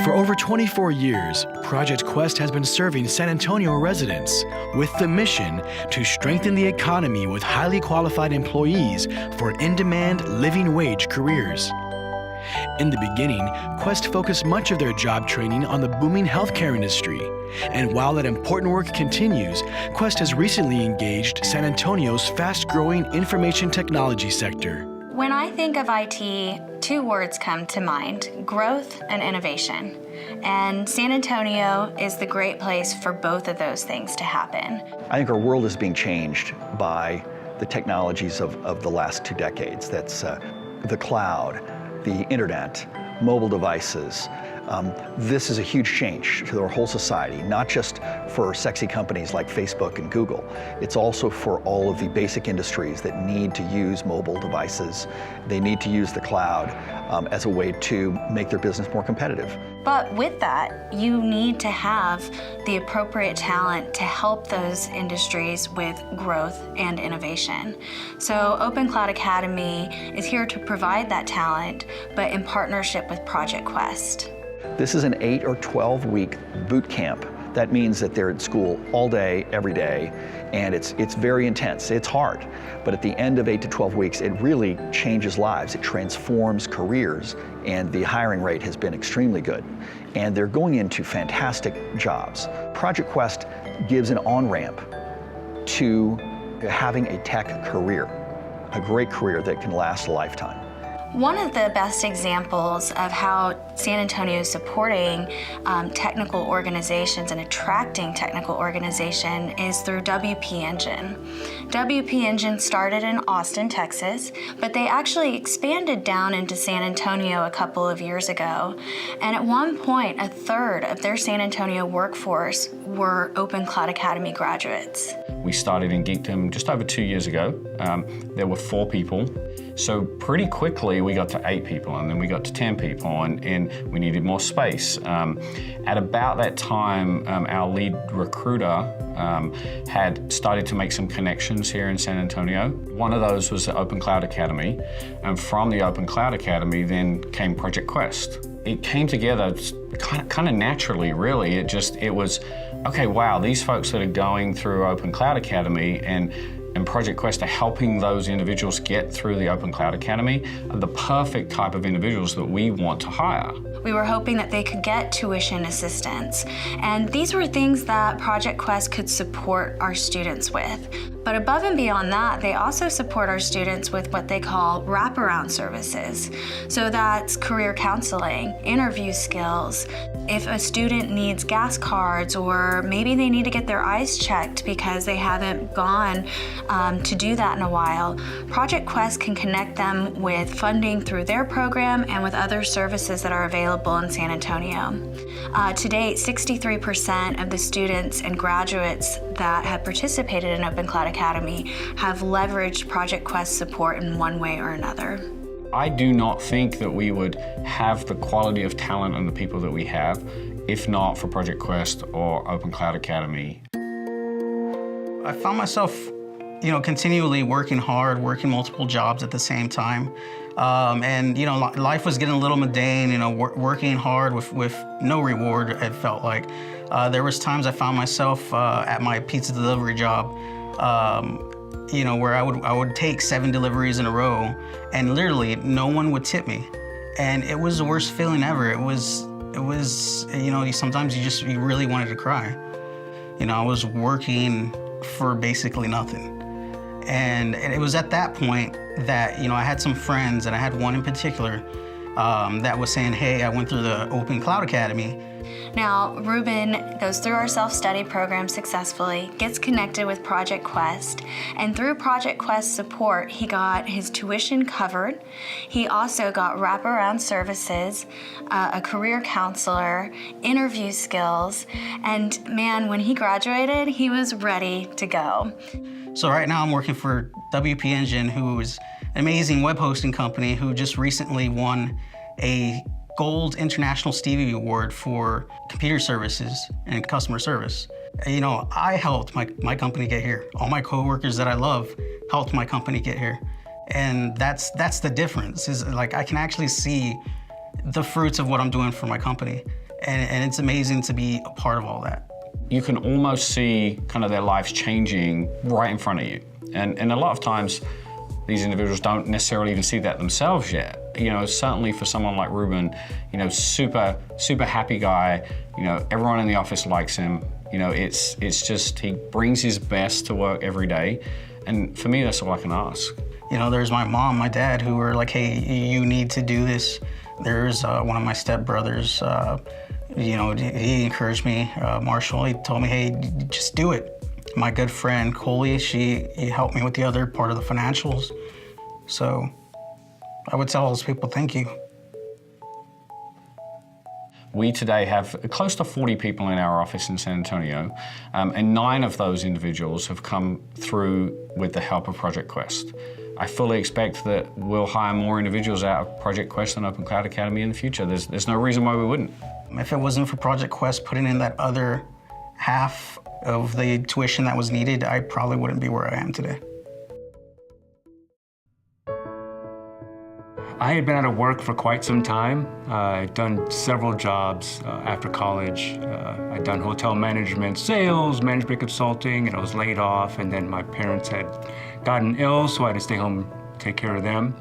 For over 24 years, Project Quest has been serving San Antonio residents with the mission to strengthen the economy with highly qualified employees for in-demand living wage careers. In the beginning, Quest focused much of their job training on the booming healthcare industry. And while that important work continues, Quest has recently engaged San Antonio's fast-growing information technology sector. When I think of IT, two words come to mind: growth and innovation. And San Antonio is the great place for both of those things to happen. I think our world is being changed by the technologies of the last 2 decades. That's the cloud, the internet, mobile devices. This is a huge change to our whole society, not just for sexy companies like Facebook and Google. It's also for all of the basic industries that need to use mobile devices. They need to use the cloud as a way to make their business more competitive. But with that, you need to have the appropriate talent to help those industries with growth and innovation. So Open Cloud Academy is here to provide that talent, but in partnership with Project Quest. This is an 8 or 12-week boot camp. That means that they're at school all day, every day, and it's very intense. It's hard, but at the end of 8 to 12 weeks, it really changes lives. It transforms careers, and the hiring rate has been extremely good. And they're going into fantastic jobs. Project Quest gives an on-ramp to having a tech career, a great career that can last a lifetime. One of the best examples of how San Antonio is supporting technical organizations and attracting technical organization is through WP Engine. WP Engine started in Austin, Texas, but they actually expanded down into San Antonio a couple of years ago. And at one point, 1/3 of their San Antonio workforce were Open Cloud Academy graduates. We started in Geekdom just over 2 years ago. There were 4 people. So pretty quickly we got to 8 people, and then we got to 10 people, and we needed more space. At about that time, our lead recruiter had started to make some connections here in San Antonio. One of those was the Open Cloud Academy, and from the Open Cloud Academy then came Project Quest. It came together kind of naturally, really. It was, okay, wow, these folks that are going through Open Cloud Academy and Project Quest are helping those individuals get through the Open Cloud Academy are the perfect type of individuals that we want to hire. We were hoping that they could get tuition assistance, and these were things that Project Quest could support our students with. But above and beyond that, they also support our students with what they call wraparound services. So that's career counseling, interview skills. If a student needs gas cards, or maybe they need to get their eyes checked because they haven't gone to do that in a while, Project Quest can connect them with funding through their program and with other services that are available in San Antonio. To date, 63% of the students and graduates that have participated in Open Cloud Academy have leveraged Project Quest support in one way or another. I do not think that we would have the quality of talent and the people that we have if not for Project Quest or Open Cloud Academy. I found myself, continually working hard, working multiple jobs at the same time. And life was getting a little mundane, working hard with no reward, it felt like. There was times I found myself at my pizza delivery job, where I would take 7 deliveries in a row, and literally no one would tip me. And it was the worst feeling ever. It was, sometimes you really wanted to cry. I was working for basically nothing. And it was at that point that, I had some friends, and I had one in particular that was saying, hey, I went through the Open Cloud Academy. Now, Ruben goes through our self-study program successfully, gets connected with Project Quest, and through Project Quest support, he got his tuition covered. He also got wraparound services, a career counselor, interview skills, and man, when he graduated, he was ready to go. So right now I'm working for WP Engine, who is an amazing web hosting company who just recently won a Gold International Stevie Award for computer services and customer service. I helped my company get here. All my coworkers that I love helped my company get here. And that's the difference, is like I can actually see the fruits of what I'm doing for my company. And it's amazing to be a part of all that. You can almost see kind of their lives changing right in front of you. And a lot of times, these individuals don't necessarily even see that themselves yet. You know, certainly for someone like Ruben, you know, super happy guy, you know, everyone in the office likes him. You know, it's just, he brings his best to work every day. And for me, that's all I can ask. You know, there's my mom, my dad, who were like, hey, you need to do this. There's one of my stepbrothers, you know, he encouraged me, Marshall, he told me, hey, just do it. My good friend, Coley, he helped me with the other part of the financials. So I would tell those people, thank you. We today have close to 40 people in our office in San Antonio, and 9 of those individuals have come through with the help of Project Quest. I fully expect that we'll hire more individuals out of Project Quest and Open Cloud Academy in the future. There's no reason why we wouldn't. If it wasn't for Project Quest putting in that other half of the tuition that was needed, I probably wouldn't be where I am today. I had been out of work for quite some time. I'd done several jobs after college. I'd done hotel management, sales, management consulting, and I was laid off. And then my parents had gotten ill, so I had to stay home, take care of them.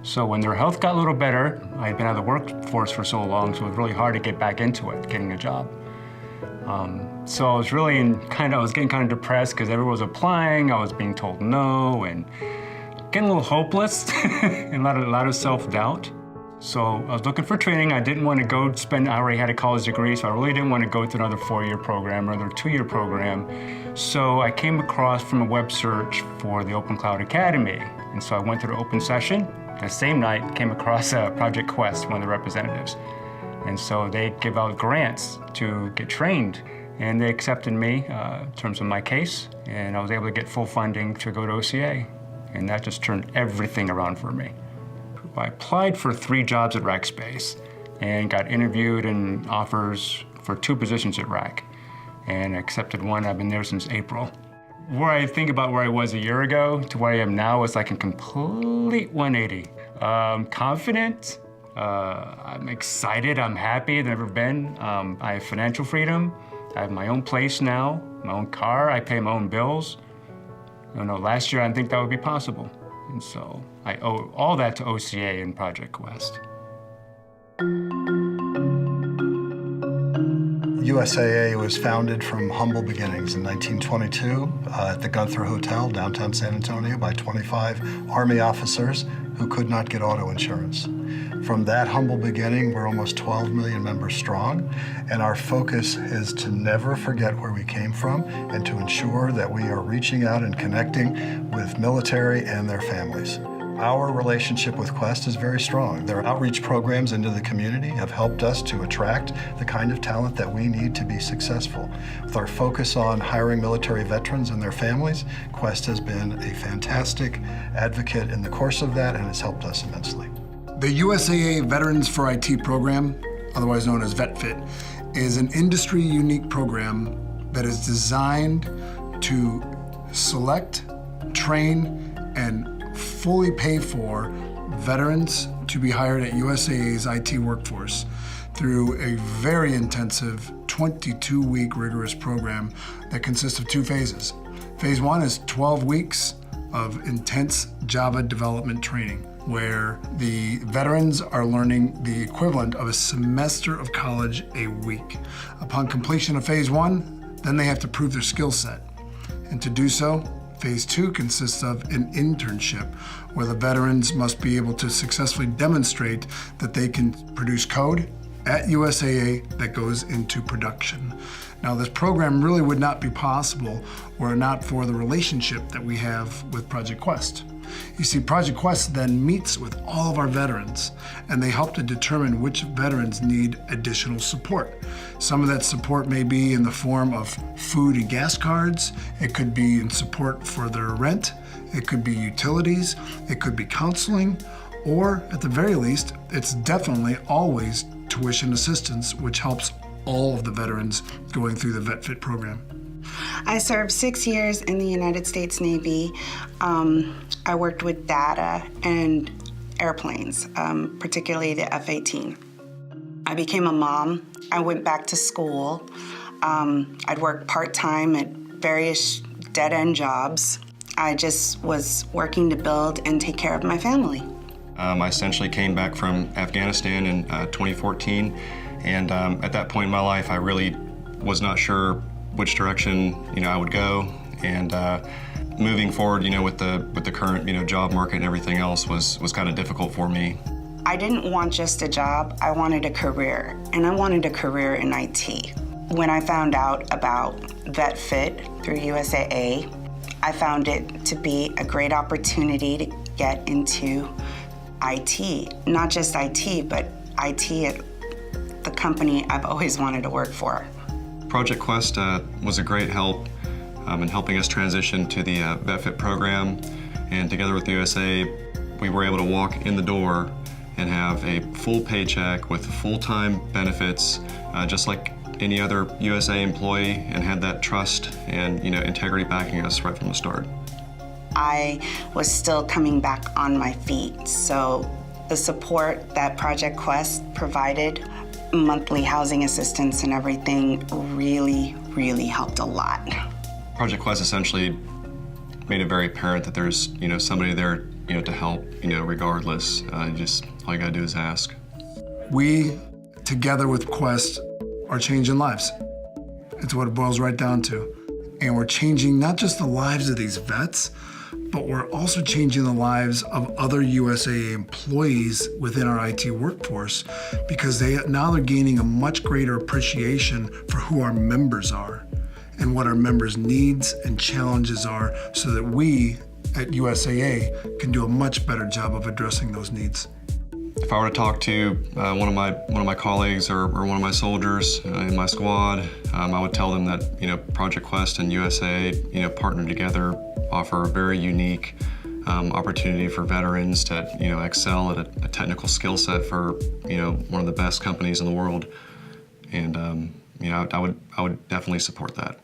So when their health got a little better, I had been out of the workforce for so long, so it was really hard to get back into it, getting a job. So I was really I was getting kind of depressed because everyone was applying, I was being told no, and getting a little hopeless and a lot of self-doubt. So I was looking for training. I didn't want to go spend, I already had a college degree, so I really didn't want to go through another 4-year program or another 2-year program. So I came across from a web search for the Open Cloud Academy. And so I went through the open session. The same night, came across Project Quest, one of the representatives. And so they give out grants to get trained. And they accepted me in terms of my case, and I was able to get full funding to go to OCA. And that just turned everything around for me. I applied for 3 jobs at Rackspace and got interviewed and offers for 2 positions at Rack, and accepted one. I've been there since April. Where I think about where I was a year ago to where I am now is like a complete 180. Confident, I'm excited, I'm happy than I've ever been. I have financial freedom. I have my own place now, my own car, I pay my own bills. You know, last year I didn't think that would be possible. And so I owe all that to OCA and Project Quest. USAA was founded from humble beginnings in 1922 at the Gunther Hotel, downtown San Antonio, by 25 Army officers who could not get auto insurance. From that humble beginning, we're almost 12 million members strong, and our focus is to never forget where we came from and to ensure that we are reaching out and connecting with military and their families. Our relationship with Quest is very strong. Their outreach programs into the community have helped us to attract the kind of talent that we need to be successful. With our focus on hiring military veterans and their families, Quest has been a fantastic advocate in the course of that and has helped us immensely. The USAA Veterans for IT program, otherwise known as VetFIT, is an industry-unique program that is designed to select, train, and fully pay for veterans to be hired at USAA's IT workforce through a very intensive 22-week rigorous program that consists of 2 phases. Phase 1 is 12 weeks of intense Java development training, where the veterans are learning the equivalent of a semester of college a week. Upon completion of Phase 1, then they have to prove their skill set. And to do so, Phase 2 consists of an internship, where the veterans must be able to successfully demonstrate that they can produce code at USAA that goes into production. Now, this program really would not be possible were it not for the relationship that we have with Project Quest. You see, Project Quest then meets with all of our veterans, and they help to determine which veterans need additional support. Some of that support may be in the form of food and gas cards. It could be in support for their rent. It could be utilities. It could be counseling, or at the very least, it's definitely always tuition assistance, which helps all of the veterans going through the VetFIT program. I served 6 years in the United States Navy. I worked with data and airplanes, particularly the F-18. I became a mom. I went back to school. I'd worked part-time at various dead-end jobs. I just was working to build and take care of my family. I essentially came back from Afghanistan in 2014, and at that point in my life, I really was not sure which direction I would go. And moving forward, with the current job market and everything else was kind of difficult for me. I didn't want just a job. I wanted a career, and I wanted a career in IT. When I found out about VetFIT through USAA, I found it to be a great opportunity to get into IT. Not just IT, but IT at the company I've always wanted to work for. Project Quest was a great help in helping us transition to the VetFIT program. And together with USAA, we were able to walk in the door and have a full paycheck with full-time benefits, just like any other USAA employee, and had that trust and integrity backing us right from the start. I was still coming back on my feet, so the support that Project Quest provided, monthly housing assistance and everything, really, really helped a lot. Project Quest essentially made it very apparent that there's somebody there to help regardless. Just all you gotta do is ask. We, together with Quest, are changing lives. It's what it boils right down to. And we're changing not just the lives of these vets, but we're also changing the lives of other USAA employees within our IT workforce, because now they're gaining a much greater appreciation for who our members are and what our members' needs and challenges are, so that we at USAA can do a much better job of addressing those needs. If I were to talk to one of my colleagues or one of my soldiers in my squad, I would tell them that Project Quest and USAA partner together, offer a very unique opportunity for veterans to excel at a technical skill set for one of the best companies in the world, and I would definitely support that.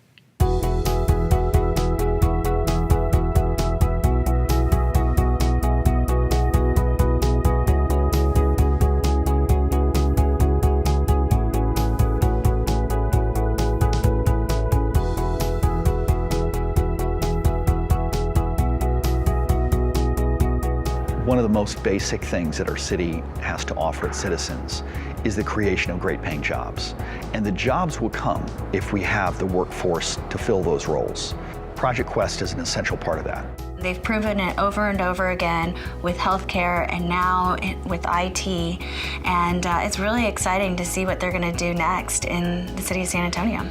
One of the most basic things that our city has to offer its citizens is the creation of great paying jobs. And the jobs will come if we have the workforce to fill those roles. Project Quest is an essential part of that. They've proven it over and over again with healthcare and now with IT. And it's really exciting to see what they're going to do next in the city of San Antonio.